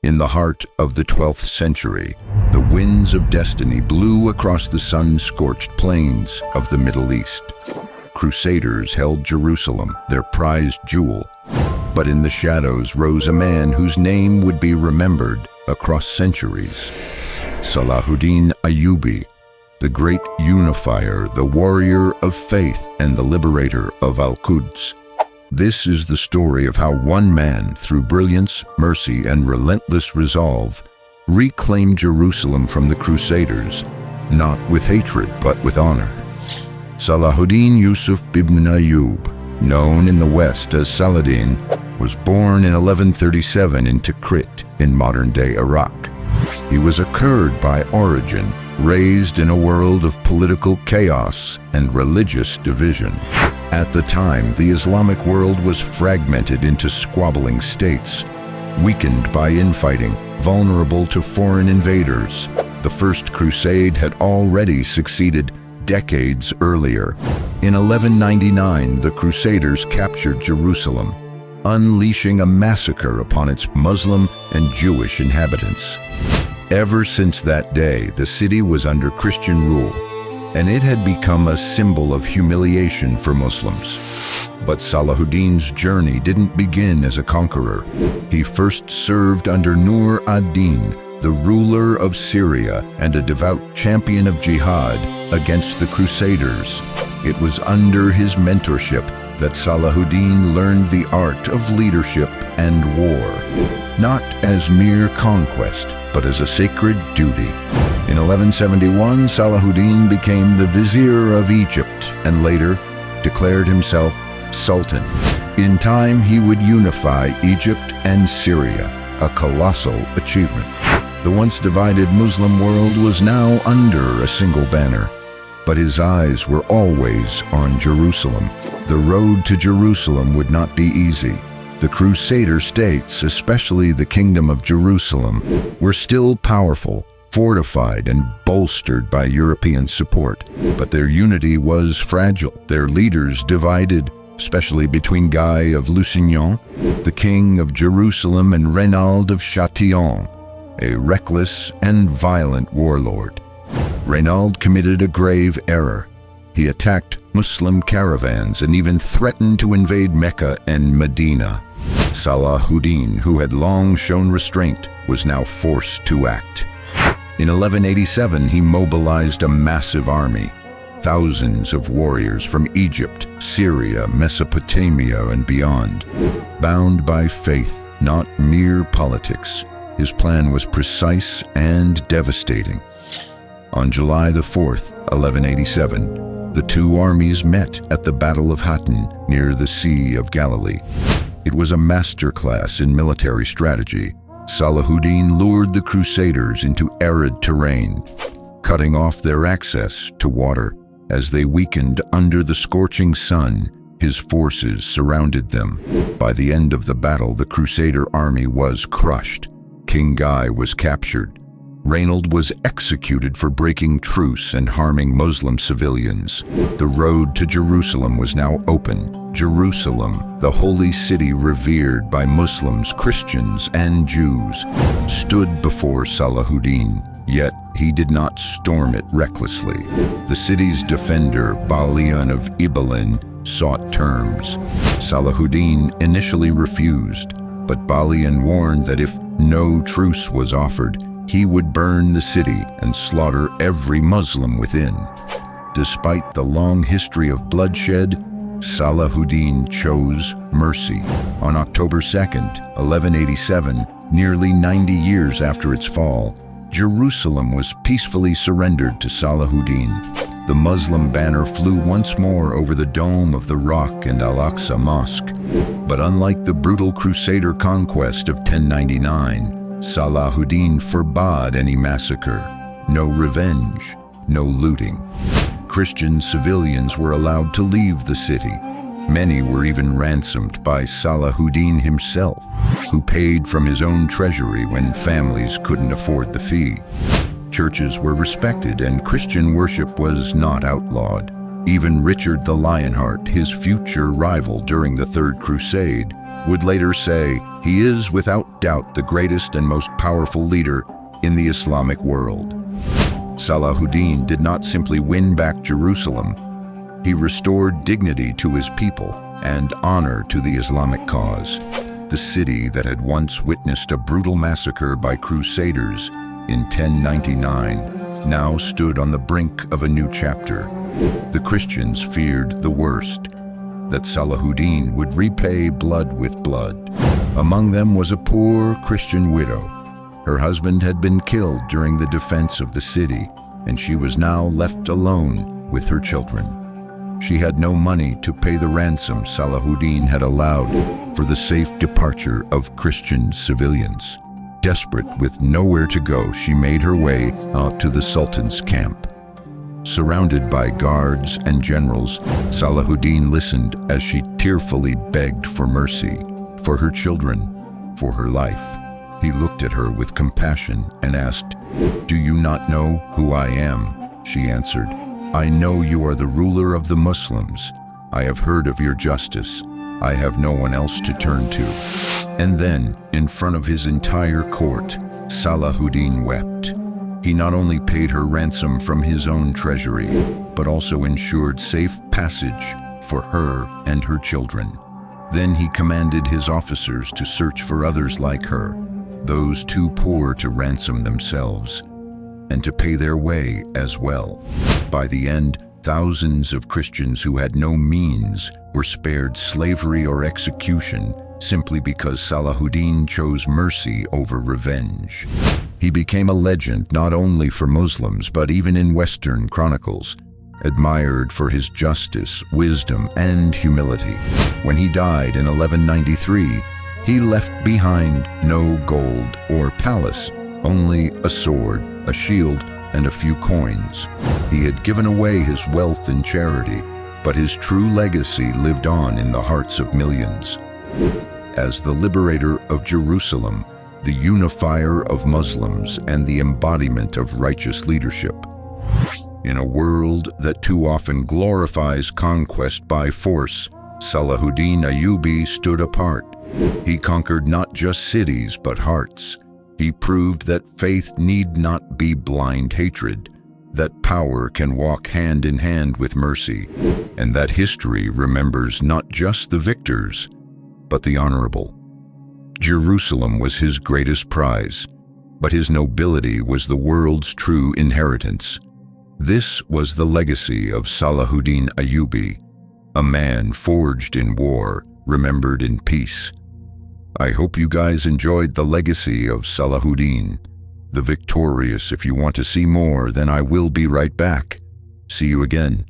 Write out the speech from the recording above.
In the heart of the 12th century, the winds of destiny blew across the sun-scorched plains of the Middle East. Crusaders held Jerusalem, their prized jewel. But in the shadows rose a man whose name would be remembered across centuries. Salahuddin Ayyubi, the great unifier, the warrior of faith, and the liberator of Al-Quds. This is the story of how one man, through brilliance, mercy, and relentless resolve, reclaimed Jerusalem from the Crusaders, not with hatred, but with honor. Salahuddin Yusuf ibn Ayyub, known in the West as Salahuddin, was born in 1137 in Tikrit in modern-day Iraq. He was a Kurd by origin, raised in a world of political chaos and religious division. At the time, the Islamic world was fragmented into squabbling states, weakened by infighting, vulnerable to foreign invaders. The First Crusade had already succeeded decades earlier. In 1199, the Crusaders captured Jerusalem, unleashing a massacre upon its Muslim and Jewish inhabitants. Ever since that day, the city was under Christian rule, and it had become a symbol of humiliation for Muslims. But Salahuddin's journey didn't begin as a conqueror. He first served under Nur ad-Din, the ruler of Syria and a devout champion of jihad against the Crusaders. It was under his mentorship that Salahuddin learned the art of leadership and war, not as mere conquest, but as a sacred duty. In 1171, Salahuddin became the vizier of Egypt and later declared himself sultan. In time, he would unify Egypt and Syria, a colossal achievement. The once divided Muslim world was now under a single banner, but his eyes were always on Jerusalem. The road to Jerusalem would not be easy. The Crusader states, especially the Kingdom of Jerusalem, were still powerful, fortified and bolstered by European support, but their unity was fragile. Their leaders divided, especially between Guy of Lusignan, the king of Jerusalem, and Reynald of Châtillon, a reckless and violent warlord. Reynald committed a grave error. He attacked Muslim caravans and even threatened to invade Mecca and Medina. Salahuddin, who had long shown restraint, was now forced to act. In 1187, he mobilized a massive army, thousands of warriors from Egypt, Syria, Mesopotamia, and beyond. Bound by faith, not mere politics, his plan was precise and devastating. On July the 4th, 1187, the two armies met at the Battle of Hattin near the Sea of Galilee. It was a masterclass in military strategy. Salahuddin lured the Crusaders into arid terrain, cutting off their access to water. As they weakened under the scorching sun, his forces surrounded them. By the end of the battle, the Crusader army was crushed. King Guy was captured. Reynald was executed for breaking truce and harming Muslim civilians. The road to Jerusalem was now open. Jerusalem, the holy city revered by Muslims, Christians, and Jews, stood before Salahuddin, yet he did not storm it recklessly. The city's defender, Balian of Ibelin, sought terms. Salahuddin initially refused, but Balian warned that if no truce was offered, he would burn the city and slaughter every Muslim within. Despite the long history of bloodshed, Salahuddin chose mercy. On October 2nd, 1187, nearly 90 years after its fall, Jerusalem was peacefully surrendered to Salahuddin. The Muslim banner flew once more over the dome of the Rock and Al-Aqsa Mosque. But unlike the brutal Crusader conquest of 1099, Salahuddin forbade any massacre, no revenge, no looting. Christian civilians were allowed to leave the city. Many were even ransomed by Salahuddin himself, who paid from his own treasury when families couldn't afford the fee. Churches were respected and Christian worship was not outlawed. Even Richard the Lionheart, his future rival during the Third Crusade, would later say, "He is without doubt the greatest and most powerful leader in the Islamic world." Salahuddin did not simply win back Jerusalem. He restored dignity to his people and honor to the Islamic cause. The city that had once witnessed a brutal massacre by Crusaders in 1099 now stood on the brink of a new chapter. The Christians feared the worst, that Salahuddin would repay blood with blood. Among them was a poor Christian widow. Her husband had been killed during the defense of the city, and she was now left alone with her children. She had no money to pay the ransom Salahuddin had allowed for the safe departure of Christian civilians. Desperate, with nowhere to go, she made her way out to the Sultan's camp. Surrounded by guards and generals, Salahuddin listened as she tearfully begged for mercy, for her children, for her life. He looked at her with compassion and asked, "Do you not know who I am?" She answered, "I know you are the ruler of the Muslims. I have heard of your justice. I have no one else to turn to." And then, in front of his entire court, Salahuddin wept. He not only paid her ransom from his own treasury, but also ensured safe passage for her and her children. Then he commanded his officers to search for others like her, those too poor to ransom themselves, and to pay their way as well. By the end, thousands of Christians who had no means were spared slavery or execution simply because Salahuddin chose mercy over revenge. He became a legend not only for Muslims but even in Western chronicles, admired for his justice, wisdom, and humility. When he died in 1193, he left behind no gold or palace, only a sword, a shield, and a few coins. He had given away his wealth in charity, but his true legacy lived on in the hearts of millions. As the liberator of Jerusalem, the unifier of Muslims, and the embodiment of righteous leadership. In a world that too often glorifies conquest by force, Salahuddin Ayyubi stood apart. He conquered not just cities but hearts. He proved that faith need not be blind hatred, that power can walk hand in hand with mercy, and that history remembers not just the victors, but the honorable. Jerusalem was his greatest prize, but his nobility was the world's true inheritance. This was the legacy of Salahuddin Ayyubi, a man forged in war, remembered in peace. I hope you guys enjoyed the legacy of Salahuddin, the victorious. If you want to see more, then I will be right back. See you again.